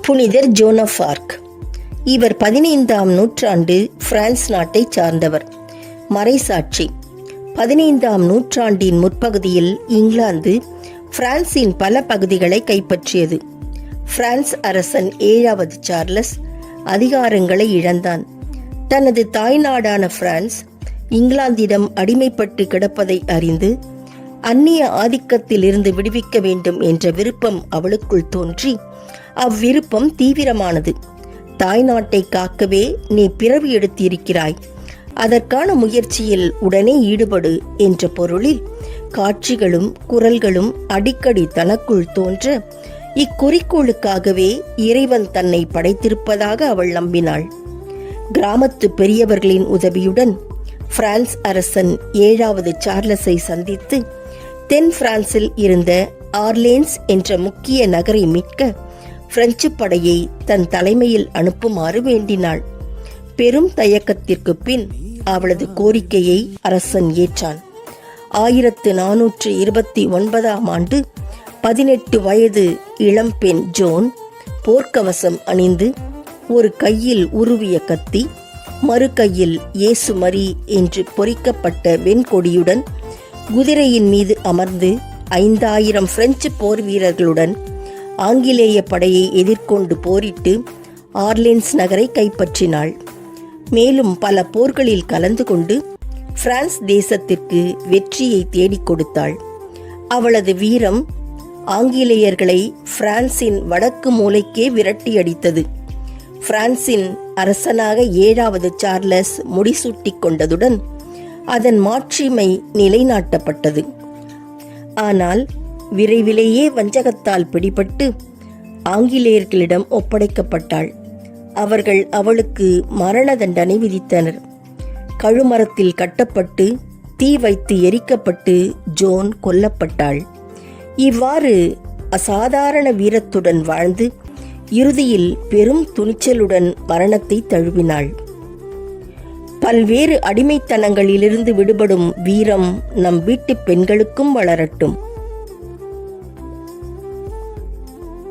புனிதர் zone of arc. இவர் 15ஆம் நூற்றாண்டு பிரான்ஸ் நாட்டை சார்ந்தவர். மறைசாட்சி. 15ஆம் நூற்றாண்டின் முற்பகுதியில் இங்கிலாந்து பிரான்சின் பல பகுதிகளை கைப்பற்றியது. பிரான்ஸ் அரசன் 7வது சார்லஸ் அதிகாரங்களை இழந்தான். தனது தாய்நாடான பிரான்ஸ் இங்கிலாந்திடம் அடிமைப்பட்டு கிடப்பதை அறிந்து அந்நிய ஆதிக்கத்தில் இருந்து விடுவிக்க வேண்டும் என்ற விருப்பம் அவளுக்குள் தோன்றி, அவ்விருப்பம் தீவிரமானது. தாய்நாட்டை காக்கவே நீ பிறவி எடுத்திருக்கிறாய், அதற்கான முயற்சியில் உடனே ஈடுபடு என்ற பொருளில் காட்சிகளும் குரல்களும் அடிக்கடி தனக்குள் தோன்ற, இக்குறிக்கோளுக்காகவே இறைவன் தன்னை படைத்திருப்பதாக அவள் நம்பினாள். கிராமத்து பெரியவர்களின் உதவியுடன் பிரான்ஸ் அரசன் 7வது சார்லஸை சந்தித்து தென் பிரான்சில் இருந்த ஆர்லேன்ஸ் என்ற முக்கிய நகரை மீட்க பிரெஞ்சு படையை தன் தலைமையில் அனுப்புமாறு வேண்டினாள். பெரும் தயக்கத்திற்கு பின் அவளது கோரிக்கையை அரசன் ஏற்றான். 1429ஆம் ஆண்டு 18 வயது இளம்பெண் ஜோன் போர்க்கவசம் அணிந்து, ஒரு கையில் உருவிய கத்தி, மறு கையில் இயேசு மரி என்று பொறிக்கப்பட்ட வெண்கொடியுடன் குதிரையின் மீது அமர்ந்து 5000 பிரெஞ்சு போர் வீரர்களுடன் ஆங்கிலேய படையை எதிர்கொண்டு போரிட்டு ஆர்லேன்ஸ் நகரை கைப்பற்றினாள். மேலும் பல போர்களில் கலந்து கொண்டு பிரான்ஸ் தேசத்திற்கு வெற்றியை தேடிக் கொடுத்தாள். அவளது வீரம் ஆங்கிலேயர்களை பிரான்சின் வடக்கு மூலைக்கே விரட்டியடித்தது. பிரான்சின் அரசனாக 7வது சார்லஸ் முடிசூட்டிக் கொண்டதுடன் அதன் மாட்சிமை நிலைநாட்டப்பட்டது. ஆனால் விரைவிலேயே வஞ்சகத்தால் பிடிபட்டு ஆங்கிலேயர்களிடம் ஒப்படைக்கப்பட்டாள். அவர்கள் அவளுக்கு மரண தண்டனை விதித்தனர். கழுமரத்தில் கட்டப்பட்டு தீ வைத்து எரிக்கப்பட்டு ஜோன் கொல்லப்பட்டாள். இவ்வாறு அசாதாரண வீரத்துடன் வாழ்ந்து இறுதியில் பெரும் துணிச்சலுடன் மரணத்தை தழுவினாள். பல்வேறு அடிமைத்தனங்களிலிருந்து விடுபடும் வீரம் நம் வீட்டு பெண்களுக்கும் வளரட்டும்.